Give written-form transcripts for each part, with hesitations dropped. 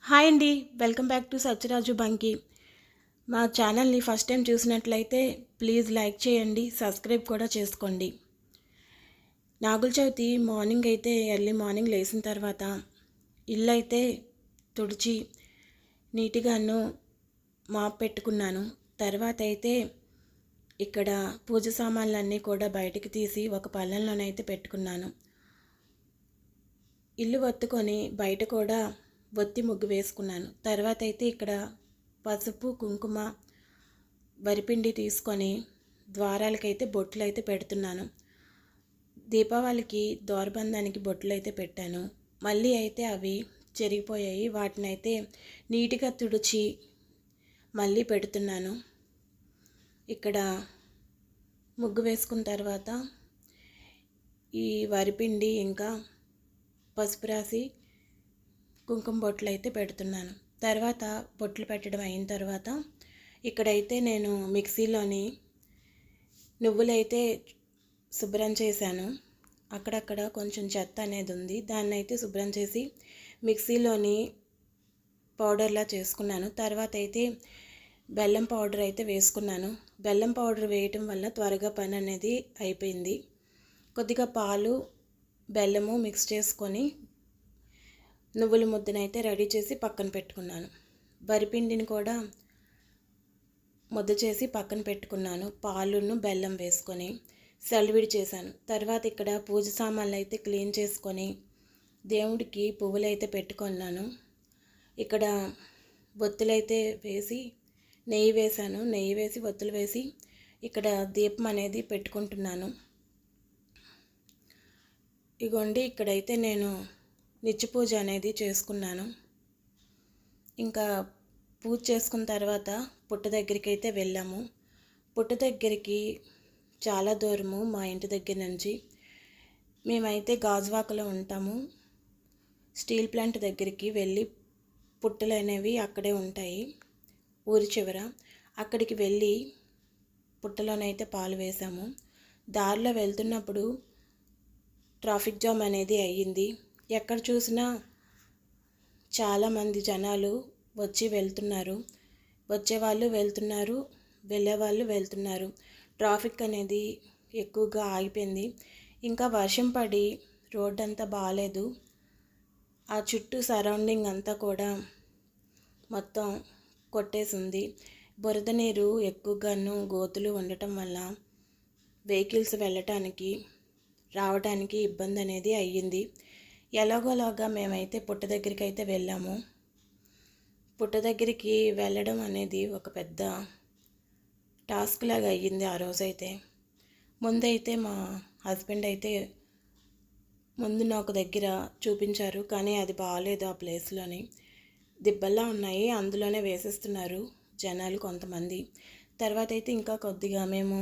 Hi అండి. Welcome back to Satyaraju Banki. మా ఛానల్ని ఫస్ట్ టైం చూసినట్లయితే ప్లీజ్ లైక్ చేయండి, సబ్స్క్రైబ్ కూడా చేసుకోండి. నాగుల చవితి మార్నింగ్ అయితే ఎర్లీ మార్నింగ్ లేచిన తర్వాత ఇల్లు అయితే తుడిచి నీట్గాను మాప్ పెట్టుకున్నాను. తర్వాత అయితే ఇక్కడ పూజ సామాన్లన్నీ కూడా బయటికి తీసి ఒక పళ్ళెంలోనైతే పెట్టుకున్నాను. ఇల్లు ఒత్తుకొని బయట కూడా ఒత్తి ముగ్గు వేసుకున్నాను. తర్వాత అయితే ఇక్కడ పసుపు కుంకుమ వరిపిండి తీసుకొని ద్వారాలకైతే బొట్లు అయితే పెడుతున్నాను. దీపావళికి ద్వారబంధానికి బొట్లు అయితే పెట్టాను. మళ్ళీ అయితే అవి చెరిగిపోయాయి. వాటిని అయితే నీట్గా తుడిచి మళ్ళీ పెడుతున్నాను. ఇక్కడ ముగ్గు వేసుకున్న తర్వాత ఈ వరిపిండి ఇంకా పసుపు రాసి కుంకుమ బొట్లు అయితే పెడుతున్నాను. తర్వాత బొట్లు పెట్టడం అయిన తర్వాత ఇక్కడైతే నేను మిక్సీలోని నువ్వులైతే శుభ్రం చేశాను. అక్కడక్కడ కొంచెం చెత్త అనేది ఉంది, దాన్ని అయితే శుభ్రం చేసి మిక్సీలోని పౌడర్లా చేసుకున్నాను. తర్వాత అయితే బెల్లం పౌడర్ అయితే వేసుకున్నాను. బెల్లం పౌడర్ వేయటం వల్ల త్వరగా పని అనేది అయిపోయింది. కొద్దిగా పాలు బెల్లము మిక్స్ చేసుకొని నువ్వుల ముద్దనైతే రెడీ చేసి పక్కన పెట్టుకున్నాను. వరిపిండిని కూడా ముద్ద చేసి పక్కన పెట్టుకున్నాను. పాలును బెల్లం వేసుకొని సలివిడి చేశాను. తర్వాత ఇక్కడ పూజ సామాన్లు అయితే క్లీన్ చేసుకొని దేవుడికి పువ్వులు అయితే పెట్టుకున్నాను. ఇక్కడ ఒత్తులైతే వేసి నెయ్యి వేశాను. నెయ్యి వేసి ఒత్తులు వేసి ఇక్కడ దీపం అనేది పెట్టుకుంటున్నాను. ఇగోండి ఇక్కడైతే నేను నిత్య పూజ అనేది చేసుకున్నాను. ఇంకా పూజ చేసుకున్న తర్వాత పుట్ట దగ్గరికి అయితే వెళ్ళాము. పుట్ట దగ్గరికి చాలా దూరము మా ఇంటి దగ్గర నుంచి. మేమైతే గాజువాకలో ఉంటాము. స్టీల్ ప్లాంట్ దగ్గరికి వెళ్ళి పుట్టలు అనేవి అక్కడే ఉంటాయి ఊరి చివర. అక్కడికి వెళ్ళి పుట్టలోనైతే పాలు వేసాము. దారిలో వెళ్తున్నప్పుడు ట్రాఫిక్ జామ్ అనేది అయ్యింది. ఎక్కడ చూసినా చాలామంది జనాలు వచ్చి వెళ్తున్నారు, వచ్చేవాళ్ళు వెళ్తున్నారు, వెళ్ళేవాళ్ళు వెళ్తున్నారు. ట్రాఫిక్ అనేది ఎక్కువగా ఆగిపోయింది. ఇంకా వర్షం పడి రోడ్ అంతా బాగాలేదు. ఆ చుట్టూ సరౌండింగ్ అంతా కూడా మొత్తం కొట్టేసింది. బురద నీరు ఎక్కువగాను గోతులు ఉండటం వల్ల వెహికల్స్ వెళ్ళటానికి రావడానికి ఇబ్బంది అనేది అయ్యింది. ఎలాగోలాగా మేమైతే పుట్ట దగ్గరికి అయితే వెళ్ళాము. పుట్ట దగ్గరికి వెళ్ళడం అనేది ఒక పెద్ద టాస్క్ లాగా అయ్యింది ఆ రోజైతే. ముందైతే మా హస్బెండ్ అయితే ముందు నాకు దగ్గర చూపించారు, కానీ అది బాగాలేదు. ఆ ప్లేస్లోని దిబ్బల్లా ఉన్నాయి, అందులోనే వేసేస్తున్నారు జనాలు కొంతమంది. తర్వాత అయితే ఇంకా కొద్దిగా మేము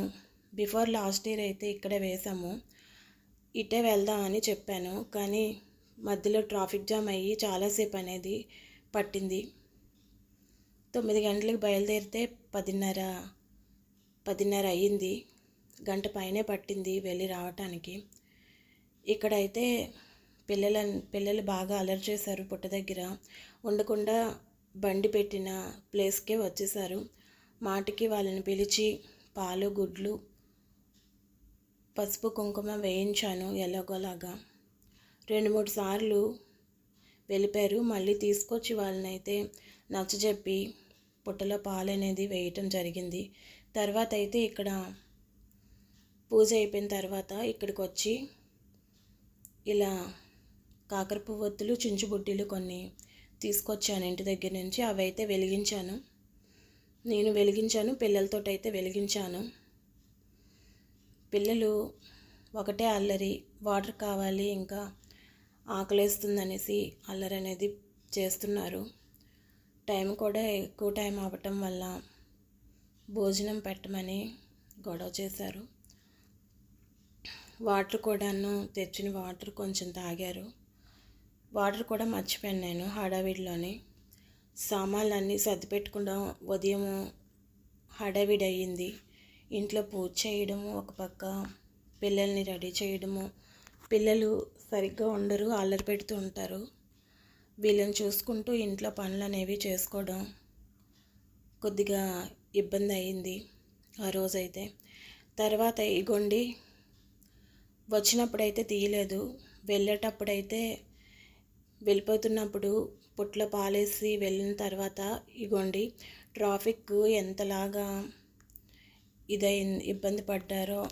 బిఫోర్ లాస్ట్ ఇయర్ అయితే ఇక్కడే వేసాము. ఇటే వెళ్దామని చెప్పాను, కానీ మధ్యలో ట్రాఫిక్ జామ్ అయ్యి చాలాసేపు అనేది పట్టింది. 9 గంటలకు బయలుదేరితే 10:30 అయ్యింది. గంట పైనే పట్టింది వెళ్ళి రావటానికి. ఇక్కడైతే పిల్లలు బాగా అలర్ట్ చేశారు. పుట్ట దగ్గర ఉండకుండా బండి పెట్టిన ప్లేస్కే వచ్చేసారు. మాటికి వాళ్ళని పిలిచి పాలు గుడ్లు పసుపు కుంకుమ వేయించాను. ఎలాగోలాగా 2-3 సార్లు వెళ్ళిపోయారు. మళ్ళీ తీసుకొచ్చి వాళ్ళనైతే నచ్చజెప్పి పుట్టలో పాలు అనేది వేయటం జరిగింది. తర్వాత అయితే ఇక్కడ పూజ అయిపోయిన తర్వాత ఇక్కడికి వచ్చి ఇలా కాకర పువ్వొత్తులు చించుబుడ్డీలు కొన్ని తీసుకొచ్చాను ఇంటి దగ్గర నుంచి. అవి అయితే వెలిగించాను. నేను వెలిగించాను, పిల్లలతోటైతే వెలిగించాను. పిల్లలు ఒకటే అల్లరి, వాటర్ కావాలి, ఇంకా ఆకలేస్తుందనేసి అల్లరి అనేది చేస్తున్నారు. టైం కూడా ఎక్కువ టైం అవ్వటం వల్ల భోజనం పెట్టమని గొడవ చేశారు. వాటర్ కూడాను తెచ్చిన వాటర్ కొంచెం తాగారు. వాటర్ కూడా మర్చిపోయాను నేను హడావిడిలోని. సామాన్లన్నీ సర్ది పెట్టుకుండా ఉదయం హడావిడి అయ్యింది. ఇంట్లో పూజ చేయడము ఒక పక్క, పిల్లల్ని రెడీ చేయడము. పిల్లలు సరిగ్గా ఉండరు, అల్లరి పెడుతూ ఉంటారు. వీళ్ళని చూసుకుంటూ ఇంట్లో పనులు అనేవి చేసుకోవడం కొద్దిగా ఇబ్బంది అయింది ఆ రోజైతే. తర్వాత ఇగోండి వచ్చినప్పుడైతే తీయలేదు, వెళ్ళేటప్పుడైతే వెళ్ళిపోతున్నప్పుడు పుట్లో పాలేసి వెళ్ళిన తర్వాత ఇగోండి ట్రాఫిక్ ఎంతలాగా ఇబ్బంది పడ్డారో.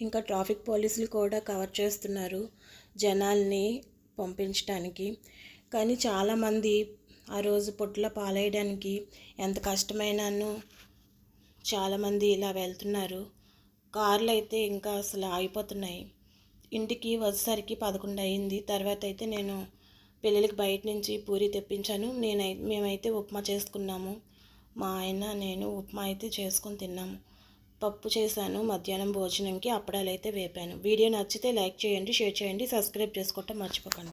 ఇంకా ట్రాఫిక్ పోలీసులు కూడా కవర్ చేస్తున్నారు జనాల్ని పంపించడానికి. కానీ చాలామంది ఆ రోజు పుట్లో పాలేయడానికి ఎంత కష్టమైనాను చాలామంది ఇలా వెళ్తున్నారు. కార్లు అయితే ఇంకా అసలు ఆగిపోతున్నాయి. ఇంటికి వచ్చేసరికి 11 అయింది. తర్వాత అయితే నేను పిల్లలకి బయట నుంచి పూరి తెప్పించాను. మేమైతే ఉప్మా చేసుకున్నాము. మా ఆయన నేను ఉప్మా అయితే చేసుకొని తిన్నాము. పప్పు చేశాను మధ్యాహ్నం భోజనంకి. అప్పడాలు అయితే వేపాను. వీడియో నచ్చితే లైక్ చేయండి, షేర్ చేయండి, సబ్స్క్రైబ్ చేసుకోవటం మర్చిపోకండి.